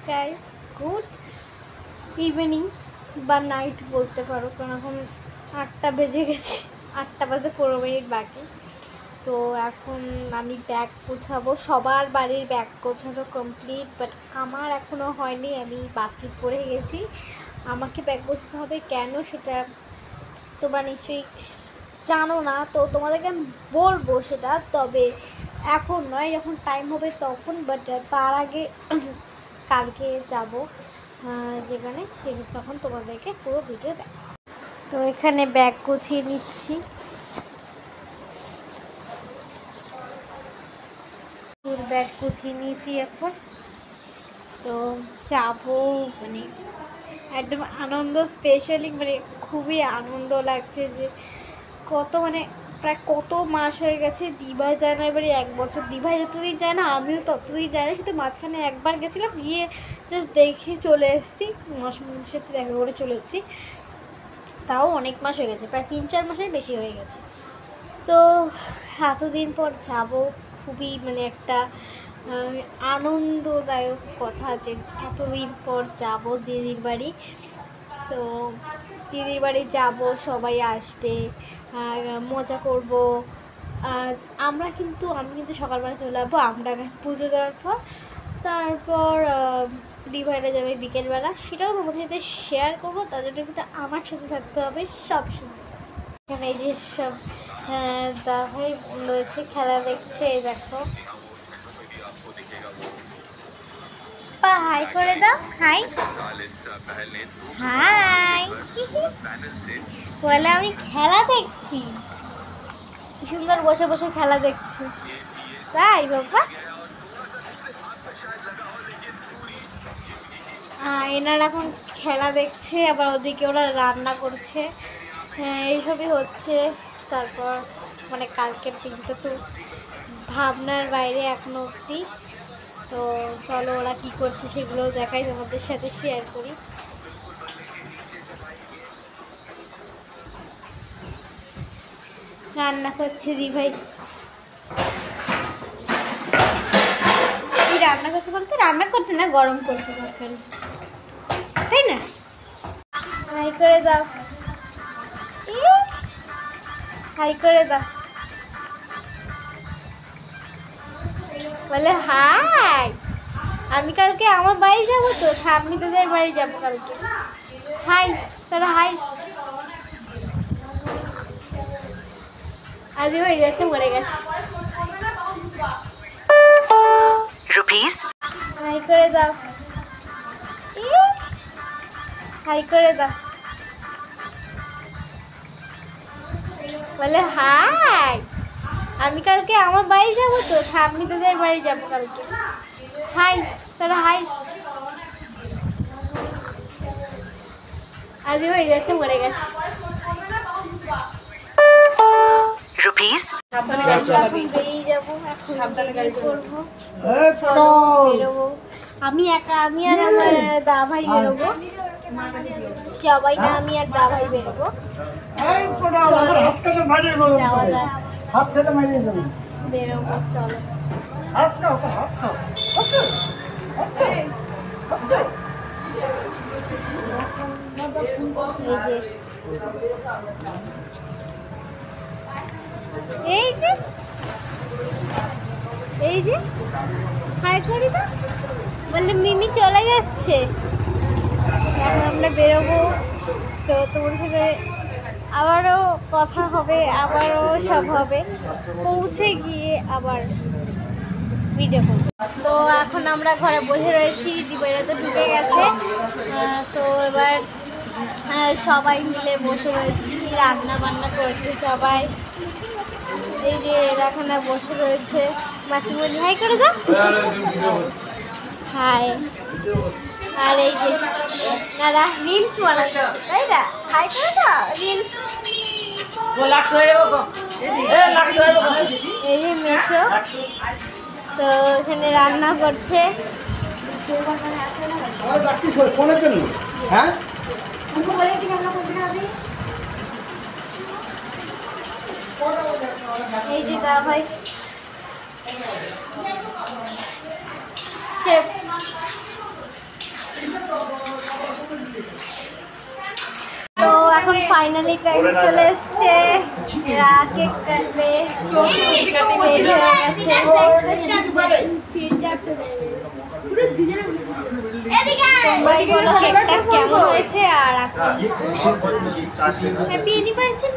Guys, good evening বা night বলতে পারো, কারণ এখন 8টা বেজে গেছে। 8টা বাজে 15 মিনিট বাকি। তো এখন আমি ব্যাগ গোছাবো, সবার বাড়ির ব্যাগ গোছানো কমপ্লিট, বাট আমার এখনও হয়নি, আমি বাকি পড়ে গেছি। আমাকে ব্যাগ গোছাতে হবে, কেন সেটা তোমরা নিশ্চয়ই জানো না, তো তোমাদেরকে আমি বলবো সেটা, তবে এখন নয়, যখন টাইম হবে তখন। বাট তার আগে কালকে যাব যেখানে, তখন তোমাদেরকে পুরো ভিডিও দেখো। তো এখানে ব্যাগ গুছিয়ে নিচ্ছি, ব্যাগ গুছিয়ে নিয়েছি এখন। তো যাবো, মানে একদম আনন্দ, স্পেশালি মানে খুবই আনন্দ লাগছে যে মানে প্রায় কত মাস হয়ে গেছে। দিভাই যায় না এবারে 1 বছর, দিভাই যতদিন যায় না আমিও ততদিন যায় না। শুধু মাঝখানে একবার গেছিলাম, গিয়ে জাস্ট দেখে চলে এসেছি, মাসির সাথে দেখা করে চলে এসেছি। তাও অনেক মাস হয়ে গেছে, প্রায় 3-4 মাসের বেশি হয়ে গেছে। তো এতদিন পর যাব, খুবই মানে একটা আনন্দদায়ক কথা যে এতদিন পর যাব দিদির বাড়ি। তো দিদির বাড়ি যাব, সবাই আসবে, মজা করব। আমি কিন্তু সকালবেলা চলে যাবো, আমরা পুজো দেওয়ার পর। তারপর দিভাইরা যাবে বিকেলবেলা, সেটাও তোমাদের সাথে শেয়ার করবো। তাদের কিন্তু আমার সাথে থাকতে হবে সবসময়। এখানে এই যে সব দাভাই রয়েছে, খেলা দেখছে। এই দেখো, হাই করে দাও, হাই হাই। বলে আমি খেলা দেখছি, কি সুন্দর বসে বসে খেলা দেখছি। তাই বাবা, এনারা এখন খেলা দেখছে, আবার ওদিকে ওরা রান্না করছে। এইসবই হচ্ছে। তারপর মানে কালকের দিনটা তো ভাবনার বাইরে এখনো অবধি। তো চলো ওরা কি করছে সেগুলো দেখাই, তোমাদের সাথে শেয়ার করি। রান্না করছে দিভাই। কি রান্না করছে বলতে, রান্না করছে না, গরম করছে তরকারি, তাই না? হাই করে দাও, হাই করে দাও, বলে হাই। আমি কালকে আমার বাড়ি যাবো, তো আমি তোদের বাড়ি যাবো কালকে। হাই, তোরা হাই। আজকে হয়ে যাচ্ছে, মরে গেছে। রুপিস হাই করে দাও, হাই করে দাও, বলে হাই। আমি কালকে আমার বাড়ি যাবো, তো আমি তোদের বাড়ি যাবো কালকে। হাই, তোরা হাই। আজকে হয়ে যাচ্ছে, মরে গেছে। রুপিস এখন বেরিয়ে যাবো, এখন করবো, বেরোবো। আমি একা, আমি আর আমার দা ভাই বেরোবো, সবাই না, আমি আর দা ভাই বেরোবো। যাওয়া যায়, বেরোবো, চলো। এই যে, এই যে হাই করি না, বললে মিমি চলে যাচ্ছে। এখন আমরা বেরোবো, তো তোমার সাথে আবারও কথা হবে, আবারও সব হবে, পৌঁছে গিয়ে আবার ভিডিও করবো। তো এখন আমরা ঘরে বসে রয়েছি, দিবাইরা তো ঢুকে গেছে। তো এবার সবাই মিলে বসে রয়েছি, রান্না বান্না করছে সবাই। এই যে এখানে বসে রয়েছে, মাছিমণি হাই করে দাও, হাই। আর এই যে দাদা রিলস বানাচ্ছে, তাই না? হাই করে দাও, রিলস। এই যে মেশো, তো এখানে রান্না করছে। এই যে দা ভাই শেফ, ফাইনালি টাইম চলে এসছে, এরা কেক কাটবে, রেডি হয়ে গেছে। তোমরাই বলো কেকটা কেমন হয়েছে। আর এখন হ্যাপি অ্যানিভার্সারি।